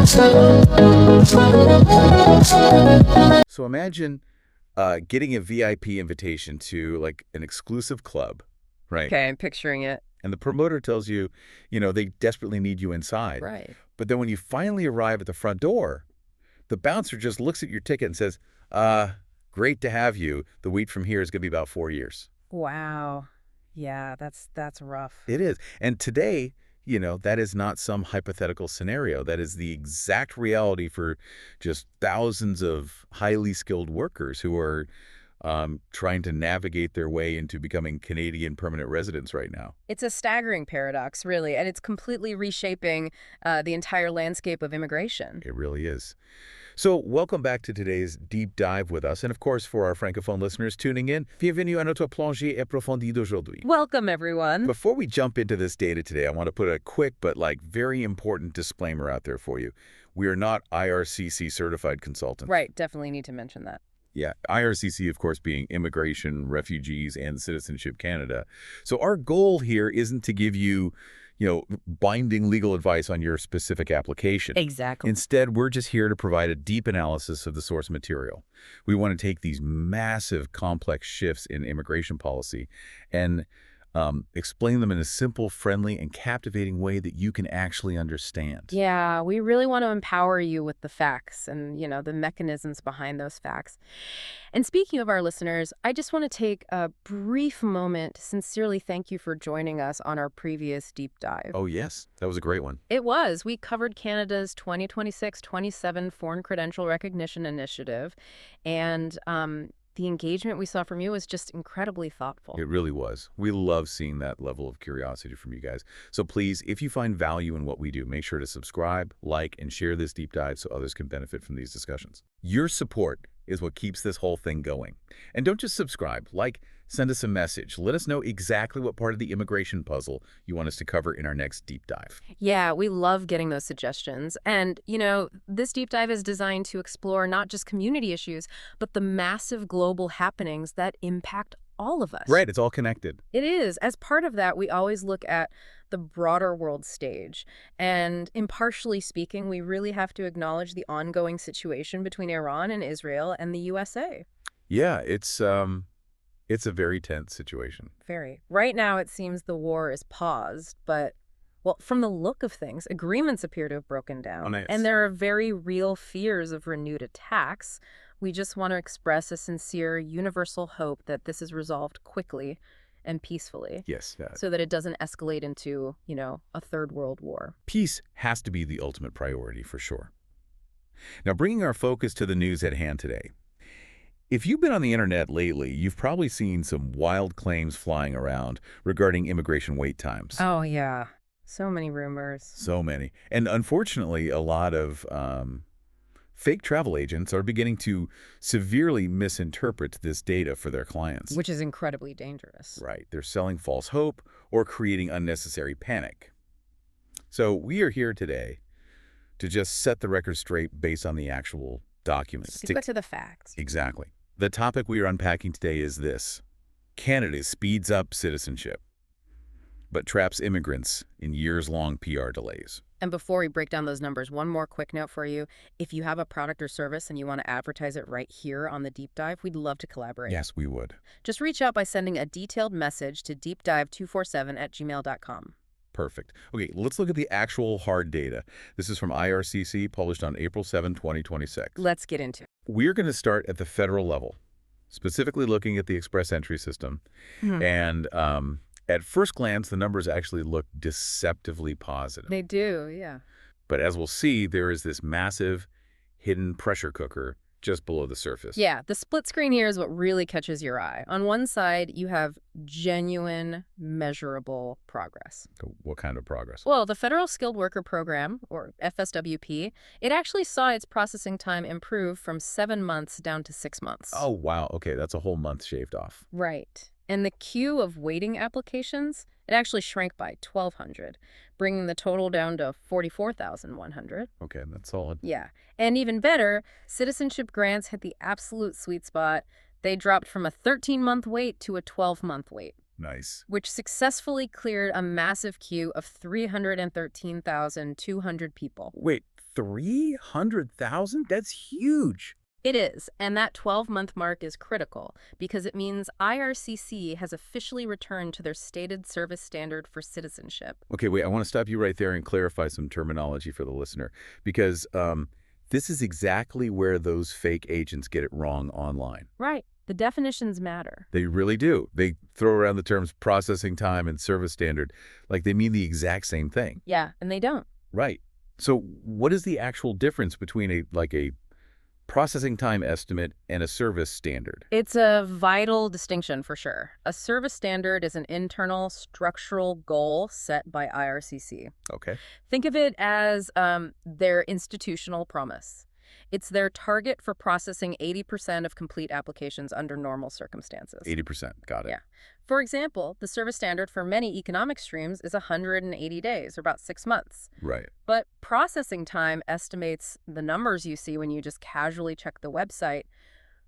So imagine getting a VIP invitation to like an exclusive club, right? Okay, I'm picturing it. And the promoter tells you, they desperately need you inside. Right. But then when you finally arrive at the front door, the bouncer just looks at your ticket and says, great to have you. The wait from here is going to be about 4 years. Wow. Yeah, that's rough. It is. And today, that is not some hypothetical scenario. That is the exact reality for just thousands of highly skilled workers who are trying to navigate their way into becoming Canadian permanent residents right now. It's a staggering paradox, really, and it's completely reshaping the entire landscape of immigration. It really is. So welcome back to today's deep dive with us. And of course, for our Francophone listeners tuning in, bienvenue à notre plongée approfondie d'aujourd'hui. Welcome, everyone. Before we jump into this data today, I want to put a quick but very important disclaimer out there for you. We are not IRCC certified consultants. Right, definitely need to mention that. Yeah, IRCC, of course, being Immigration, Refugees, and Citizenship Canada. So our goal here isn't to give you, binding legal advice on your specific application. Exactly. Instead, we're just here to provide a deep analysis of the source material. We want to take these massive, complex shifts in immigration policy and explain them in a simple, friendly, and captivating way that you can actually understand. Yeah, we really want to empower you with the facts and, the mechanisms behind those facts. And speaking of our listeners, I just want to take a brief moment to sincerely thank you for joining us on our previous deep dive. Oh, yes. That was a great one. It was. We covered Canada's 2026-27 Foreign Credential Recognition Initiative, and the engagement we saw from you was just incredibly thoughtful. It really was. We love seeing that level of curiosity from you guys. So please, if you find value in what we do, make sure to subscribe, like, and share this deep dive so others can benefit from these discussions. Your support is what keeps this whole thing going. And don't just subscribe, send us a message. Let us know exactly what part of the immigration puzzle you want us to cover in our next deep dive. Yeah, we love getting those suggestions. And, this deep dive is designed to explore not just community issues, but the massive global happenings that impact all of us. Right, it's all connected. It is. As part of that, we always look at the broader world stage. And impartially speaking, we really have to acknowledge the ongoing situation between Iran and Israel and the USA. Yeah, it's a very tense situation. Very. Right now, it seems the war is paused, but, well, from the look of things, agreements appear to have broken down. Oh, nice. And there are very real fears of renewed attacks. We just want to express a sincere, universal hope that this is resolved quickly and peacefully. Yes. So that it doesn't escalate into, a third world war. Peace has to be the ultimate priority, for sure. Now, bringing our focus to the news at hand today. If you've been on the internet lately, you've probably seen some wild claims flying around regarding immigration wait times. Oh, yeah. So many rumors. So many. And unfortunately, a lot of fake travel agents are beginning to severely misinterpret this data for their clients. Which is incredibly dangerous. Right. They're selling false hope or creating unnecessary panic. So we are here today to just set the record straight based on the actual documents. Stick to the facts. Exactly. The topic we are unpacking today is this. Canada speeds up citizenship, but traps immigrants in years-long PR delays. And before we break down those numbers, one more quick note for you. If you have a product or service and you want to advertise it right here on the Deep Dive, we'd love to collaborate. Yes, we would. Just reach out by sending a detailed message to deepdive247@gmail.com. Perfect. Okay, let's look at the actual hard data. This is from IRCC, published on April 7, 2026. Let's get into it. We're going to start at the federal level, specifically looking at the express entry system. And at first glance, the numbers actually look deceptively positive. They do, yeah. But as we'll see, there is this massive hidden pressure cooker just below the surface. Yeah, the split screen here is what really catches your eye. On one side, you have genuine, measurable progress. What kind of progress? Well, the Federal Skilled Worker Program, or FSWP, it actually saw its processing time improve from 7 months down to 6 months. Oh, wow. Okay, that's a whole month shaved off. Right. And the queue of waiting applications, it actually shrank by 1,200, bringing the total down to 44,100. Okay, that's solid. Yeah. And even better, citizenship grants hit the absolute sweet spot. They dropped from a 13-month wait to a 12-month wait. Nice. which successfully cleared a massive queue of 313,200 people. Wait, 300,000? That's huge. It is, and that 12-month mark is critical because it means IRCC has officially returned to their stated service standard for citizenship. Okay, wait, I want to stop you right there and clarify some terminology for the listener, because this is exactly where those fake agents get it wrong online. Right. The definitions matter. They really do. They throw around the terms processing time and service standard like they mean the exact same thing. Yeah, and they don't. Right. So what is the actual difference between a processing time estimate and a service standard? It's a vital distinction for sure. A service standard is an internal structural goal set by IRCC. Okay. Think of it as their institutional promise. It's their target for processing 80% of complete applications under normal circumstances. 80%. Got it. Yeah. For example, the service standard for many economic streams is 180 days, or about 6 months. Right. But processing time estimates the numbers you see when you just casually check the website.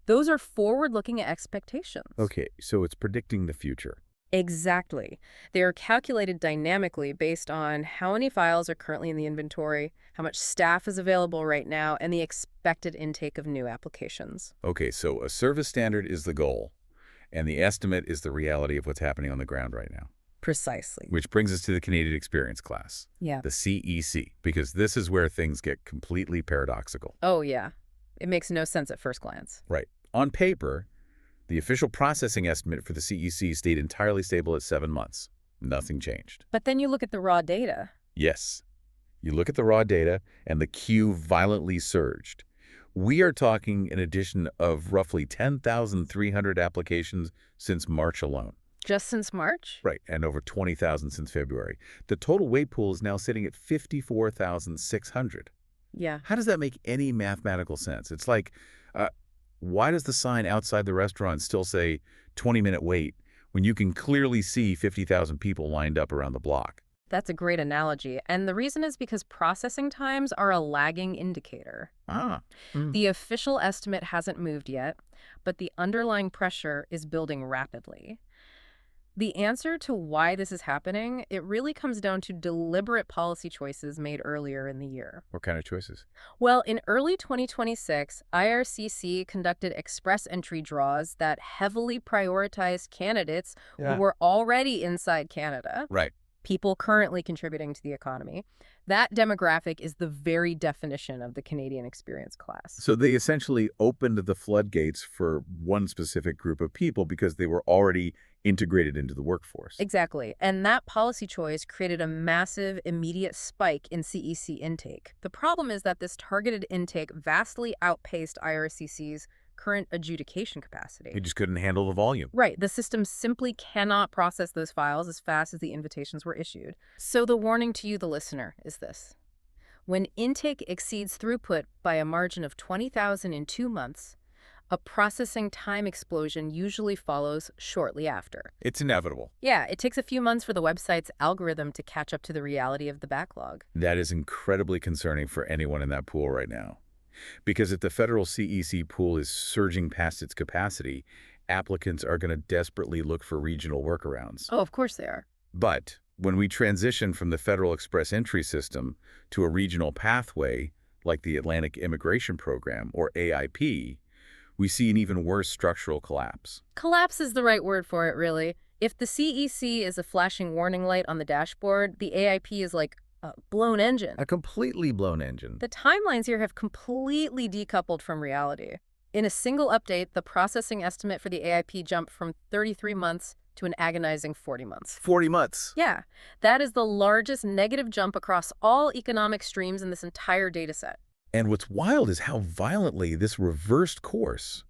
Those are forward-looking expectations. Okay, so it's predicting the future. Exactly. They are calculated dynamically based on how many files are currently in the inventory, how much staff is available right now, and the expected intake of new applications. Okay, so a service standard is the goal, and the estimate is the reality of what's happening on the ground right now. Precisely. Which brings us to the Canadian Experience class. Yeah. The CEC, because this is where things get completely paradoxical. Oh, yeah. It makes no sense at first glance. Right. On paper, the official processing estimate for the CEC stayed entirely stable at 7 months. Nothing changed. But then you look at the raw data. Yes. You look at the raw data, and the queue violently surged. We are talking an addition of roughly 10,300 applications since March alone. Just since March? Right, and over 20,000 since February. The total wait pool is now sitting at 54,600. Yeah. How does that make any mathematical sense? It's like, why does the sign outside the restaurant still say 20-minute wait when you can clearly see 50,000 people lined up around the block? That's a great analogy. And the reason is because processing times are a lagging indicator. The official estimate hasn't moved yet, but the underlying pressure is building rapidly. The answer to why this is happening, it really comes down to deliberate policy choices made earlier in the year. What kind of choices? Well, in early 2026, IRCC conducted express entry draws that heavily prioritized candidates who were already inside Canada. Right. People currently contributing to the economy. That demographic is the very definition of the Canadian Experience class. So they essentially opened the floodgates for one specific group of people because they were already integrated into the workforce. Exactly. And that policy choice created a massive, immediate spike in CEC intake. The problem is that this targeted intake vastly outpaced IRCC's current adjudication capacity. They just couldn't handle the volume. Right. The system simply cannot process those files as fast as the invitations were issued. So the warning to you, the listener, is this. When intake exceeds throughput by a margin of 20,000 in 2 months, a processing time explosion usually follows shortly after. It's inevitable. Yeah, it takes a few months for the website's algorithm to catch up to the reality of the backlog. That is incredibly concerning for anyone in that pool right now. Because if the federal CEC pool is surging past its capacity, applicants are going to desperately look for regional workarounds. Oh, of course they are. But when we transition from the federal express entry system to a regional pathway, like the Atlantic Immigration Program, or AIP, we see an even worse structural collapse. Collapse is the right word for it, really. If the CEC is a flashing warning light on the dashboard, the AIP is like a blown engine. A completely blown engine. The timelines here have completely decoupled from reality. In a single update, the processing estimate for the AIP jumped from 33 months to an agonizing 40 months. 40 months. Yeah, that is the largest negative jump across all economic streams in this entire data set. And what's wild is how violently this reversed course.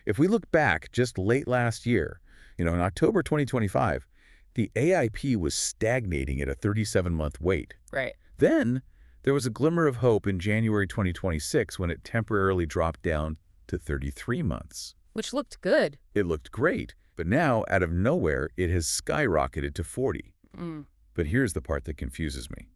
If we look back just late last year, in October 2025, the AIP was stagnating at a 37-month wait. Right. Then there was a glimmer of hope in January 2026 when it temporarily dropped down to 33 months. Which looked good. It looked great, but now, out of nowhere, it has skyrocketed to 40. But here's the part that confuses me.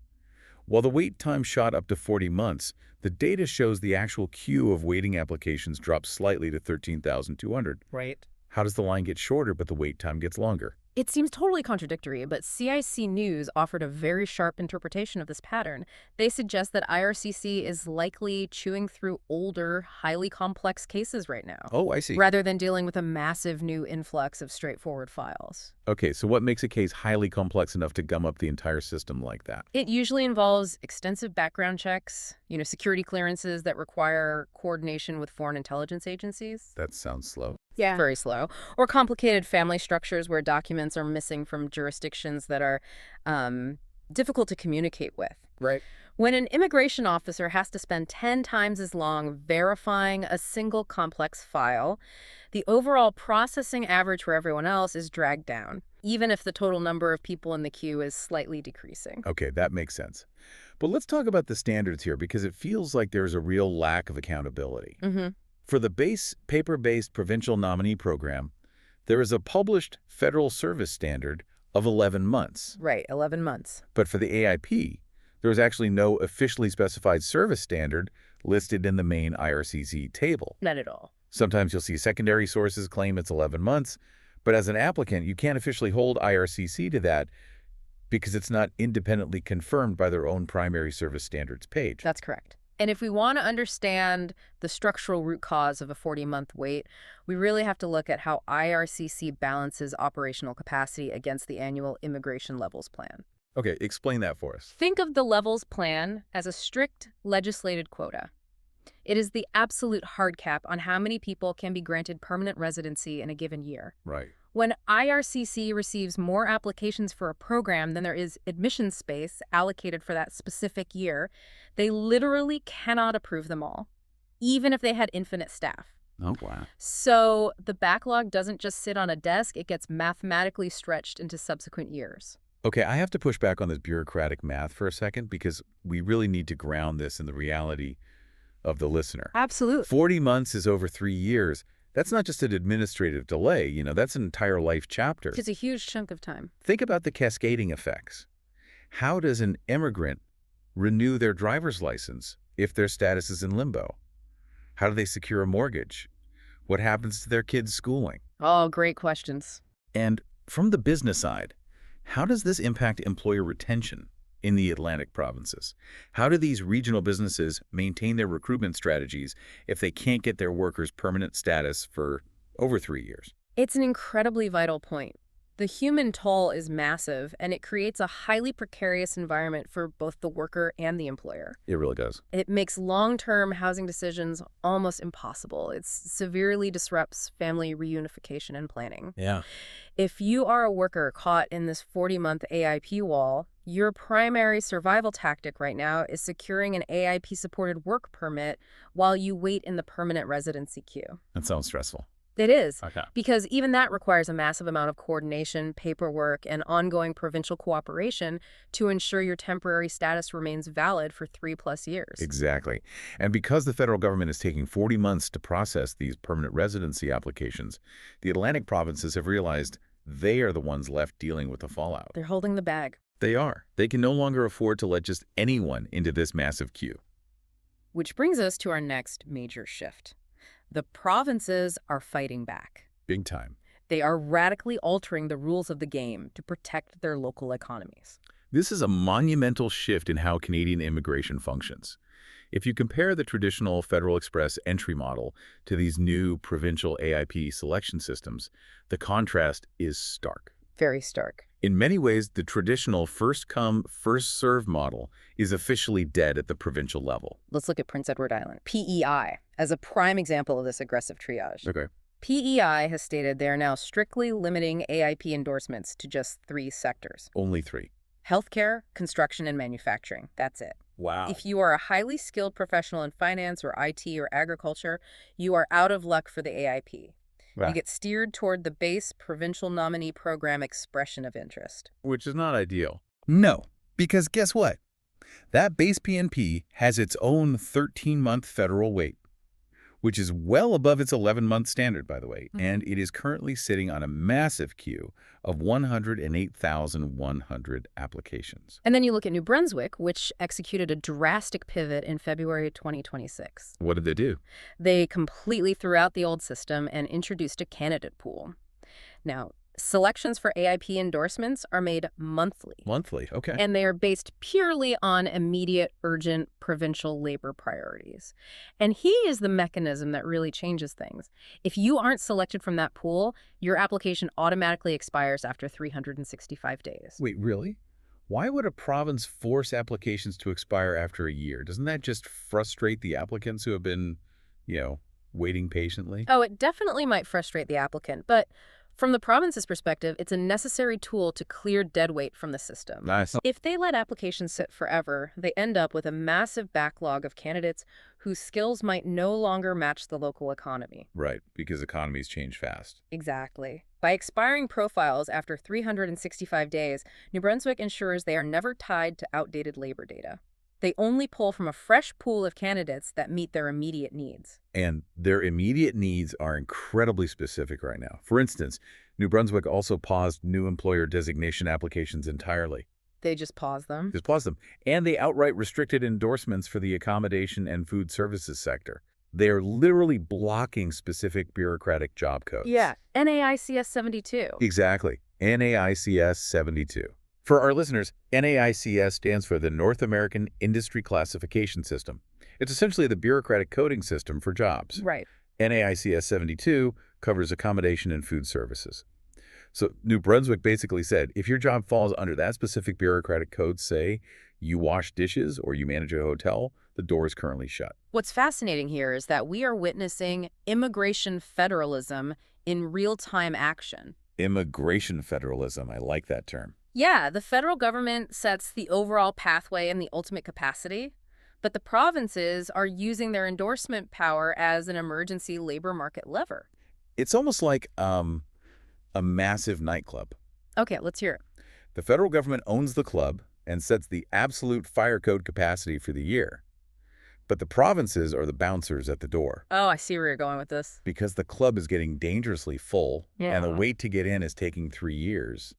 While the wait time shot up to 40 months, the data shows the actual queue of waiting applications dropped slightly to 13,200. Right. How does the line get shorter but the wait time gets longer? It seems totally contradictory, but CIC News offered a very sharp interpretation of this pattern. They suggest that IRCC is likely chewing through older, highly complex cases right now, Oh, I see. rather than dealing with a massive new influx of straightforward files. Okay, so what makes a case highly complex enough to gum up the entire system like that? It usually involves extensive background checks, security clearances that require coordination with foreign intelligence agencies. That sounds slow. Yeah. Very slow. Or complicated family structures where documents are missing from jurisdictions that are difficult to communicate with. Right. When an immigration officer has to spend 10 times as long verifying a single complex file, the overall processing average for everyone else is dragged down, even if the total number of people in the queue is slightly decreasing. Okay, that makes sense. But let's talk about the standards here because it feels like there's a real lack of accountability. Mm-hmm. For the base paper-based provincial nominee program, there is a published federal service standard of 11 months. Right, 11 months. But for the AIP, there is actually no officially specified service standard listed in the main IRCC table. Not at all. Sometimes you'll see secondary sources claim it's 11 months, but as an applicant, you can't officially hold IRCC to that because it's not independently confirmed by their own primary service standards page. That's correct. And if we want to understand the structural root cause of a 40-month wait, we really have to look at how IRCC balances operational capacity against the annual immigration levels plan. Okay, explain that for us. Think of the levels plan as a strict legislated quota. It is the absolute hard cap on how many people can be granted permanent residency in a given year. Right. When IRCC receives more applications for a program than there is admission space allocated for that specific year, they literally cannot approve them all, even if they had infinite staff. Oh, wow. So the backlog doesn't just sit on a desk, it gets mathematically stretched into subsequent years. Okay, I have to push back on this bureaucratic math for a second because we really need to ground this in the reality of the listener. Absolutely. 40 months is over 3 years. That's not just an administrative delay, that's an entire life chapter. It's a huge chunk of time. Think about the cascading effects. How does an immigrant renew their driver's license if their status is in limbo? How do they secure a mortgage? What happens to their kids' schooling? Oh, great questions. And from the business side, how does this impact employer retention in the Atlantic provinces? How do these regional businesses maintain their recruitment strategies if they can't get their workers permanent status for over 3 years? It's an incredibly vital point. The human toll is massive, and it creates a highly precarious environment for both the worker and the employer. It really does. It makes long-term housing decisions almost impossible. It severely disrupts family reunification and planning. Yeah. If you are a worker caught in this 40-month AIP wall, your primary survival tactic right now is securing an AIP-supported work permit while you wait in the permanent residency queue. That sounds stressful. It is, Okay. because even that requires a massive amount of coordination, paperwork, and ongoing provincial cooperation to ensure your temporary status remains valid for 3+ years. Exactly. And because the federal government is taking 40 months to process these permanent residency applications, the Atlantic provinces have realized they are the ones left dealing with the fallout. They're holding the bag. They are. They can no longer afford to let just anyone into this massive queue. Which brings us to our next major shift. The provinces are fighting back. Big time. They are radically altering the rules of the game to protect their local economies. This is a monumental shift in how Canadian immigration functions. If you compare the traditional Federal Express entry model to these new provincial AIP selection systems, the contrast is stark. Very stark. In many ways, the traditional first-come, first-served model is officially dead at the provincial level. Let's look at Prince Edward Island, PEI, as a prime example of this aggressive triage. Okay. PEI has stated they are now strictly limiting AIP endorsements to just 3 sectors. Only 3. Healthcare, construction, and manufacturing. That's it. Wow. If you are a highly skilled professional in finance or IT or agriculture, you are out of luck for the AIP. Wow. You get steered toward the base provincial nominee program expression of interest. Which is not ideal. No, because guess what? That base PNP has its own 13-month federal wait, which is well above its 11-month standard, by the way, and it is currently sitting on a massive queue of 108,100 applications. And then you look at New Brunswick, which executed a drastic pivot in February 2026. What did they do? They completely threw out the old system and introduced a candidate pool. Now, Selections for AIP endorsements are made monthly, Monthly, okay. and they are based purely on immediate, urgent provincial labor priorities. And here is the mechanism that really changes things. If you aren't selected from that pool, your application automatically expires after 365 days. Wait, really? Why would a province force applications to expire after a year? Doesn't that just frustrate the applicants who have been, you know, waiting patiently? Oh, it definitely might frustrate the applicant, but from the province's perspective, it's a necessary tool to clear dead weight from the system. Nice. If they let applications sit forever, they end up with a massive backlog of candidates whose skills might no longer match the local economy. Right, because economies change fast. Exactly. By expiring profiles after 365 days, New Brunswick ensures they are never tied to outdated labor data. They only pull from a fresh pool of candidates that meet their immediate needs. And their immediate needs are incredibly specific right now. For instance, New Brunswick also paused new employer designation applications entirely. They just pause them. Just paused them. And they outright restricted endorsements for the accommodation and food services sector. They are literally blocking specific bureaucratic job codes. Yeah, NAICS 72. Exactly. NAICS 72. For our listeners, NAICS stands for the North American Industry Classification System. It's essentially the bureaucratic coding system for jobs. Right. NAICS 72 covers accommodation and food services. So New Brunswick basically said, if your job falls under that specific bureaucratic code, say you wash dishes or you manage a hotel, the door is currently shut. What's fascinating here is that we are witnessing immigration federalism in real-time action. Immigration federalism, I like that term. Yeah, the federal government sets the overall pathway and the ultimate capacity, but the provinces are using their endorsement power as an emergency labor market lever. It's almost like a massive nightclub. Okay, let's hear it. The federal government owns the club and sets the absolute fire code capacity for the year. But the provinces are the bouncers at the door. Oh, I see where you're going with this. Because the club is getting dangerously full, and the Yeah. wait to get in is taking 3 years.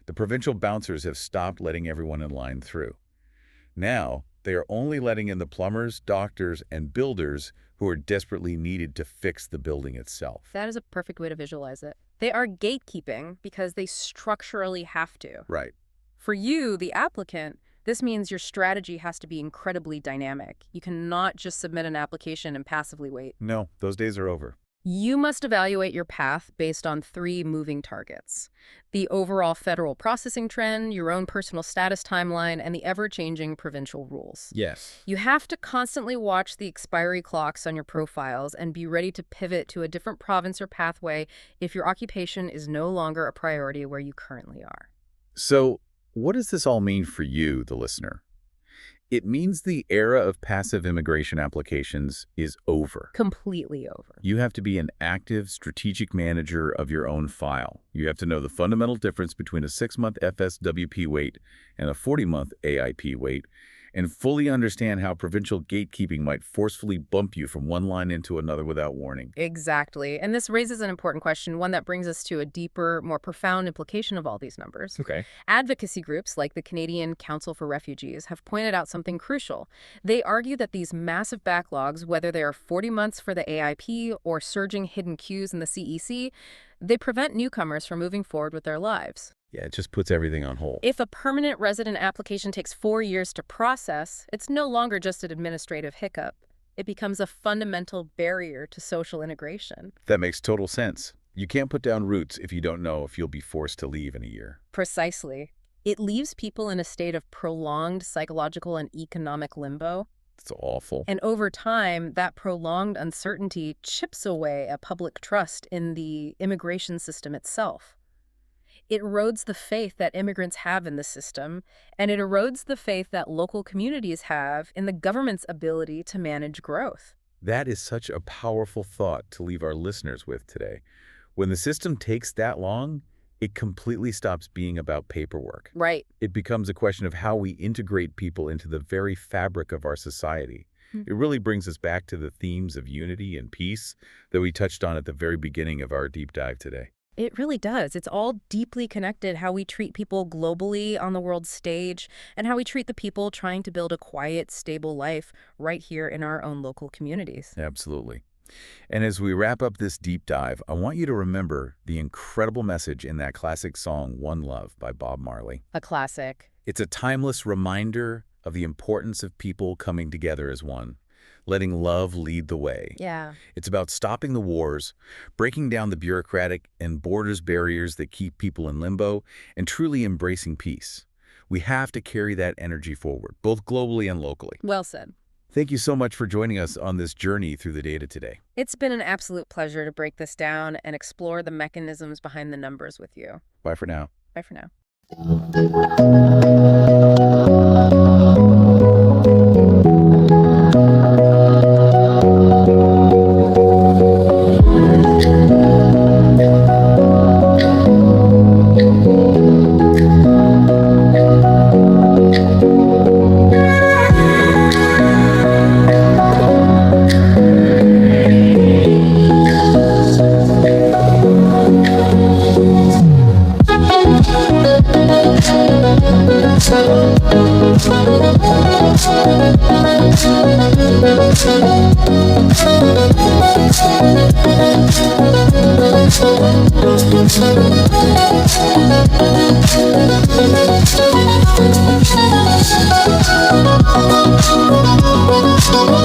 The provincial bouncers have stopped letting everyone in line through. Now, they are only letting in the plumbers, doctors, and builders who are desperately needed to fix the building itself. That is a perfect way to visualize it. They are gatekeeping because they structurally have to. Right. For you, the applicant, this means your strategy has to be incredibly dynamic. You cannot just submit an application and passively wait. No, those days are over. You must evaluate your path based on 3 moving targets: the overall federal processing trend, your own personal status timeline, and the ever-changing provincial rules. Yes. You have to constantly watch the expiry clocks on your profiles and be ready to pivot to a different province or pathway if your occupation is no longer a priority where you currently are. So, what does this all mean for you, the listener? It means the era of passive immigration applications is over. Completely over. You have to be an active, strategic manager of your own file. You have to know the fundamental difference between a 6-month FSWP wait and a 40-month AIP wait, and fully understand how provincial gatekeeping might forcefully bump you from one line into another without warning. Exactly. And this raises an important question, one that brings us to a deeper, more profound implication of all these numbers. Okay. Advocacy groups like the Canadian Council for Refugees have pointed out something crucial. They argue that these massive backlogs, whether they are 40 months for the AIP or surging hidden queues in the CEC, they prevent newcomers from moving forward with their lives. Yeah, it just puts everything on hold. If a permanent resident application takes 4 years to process, it's no longer just an administrative hiccup. It becomes a fundamental barrier to social integration. That makes total sense. You can't put down roots if you don't know if you'll be forced to leave in a year. Precisely. It leaves people in a state of prolonged psychological and economic limbo. It's awful. And over time, that prolonged uncertainty chips away at public trust in the immigration system itself. It erodes the faith that immigrants have in the system, and it erodes the faith that local communities have in the government's ability to manage growth. That is such a powerful thought to leave our listeners with today. When the system takes that long, it completely stops being about paperwork. Right. It becomes a question of how we integrate people into the very fabric of our society. It really brings us back to the themes of unity and peace that we touched on at the very beginning of our deep dive today. It really does. It's all deeply connected, how we treat people globally on the world stage and how we treat the people trying to build a quiet, stable life right here in our own local communities. Absolutely. And as we wrap up this deep dive, I want you to remember the incredible message in that classic song, One Love by Bob Marley. A classic. It's a timeless reminder of the importance of people coming together as one, letting love lead the way. Yeah. It's about stopping the wars, breaking down the bureaucratic and borders barriers that keep people in limbo, and truly embracing peace. We have to carry that energy forward, both globally and locally. Well said. Thank you so much for joining us on this journey through the data today. It's been an absolute pleasure to break this down and explore the mechanisms behind the numbers with you. Bye for now. Bye for now. Thank you.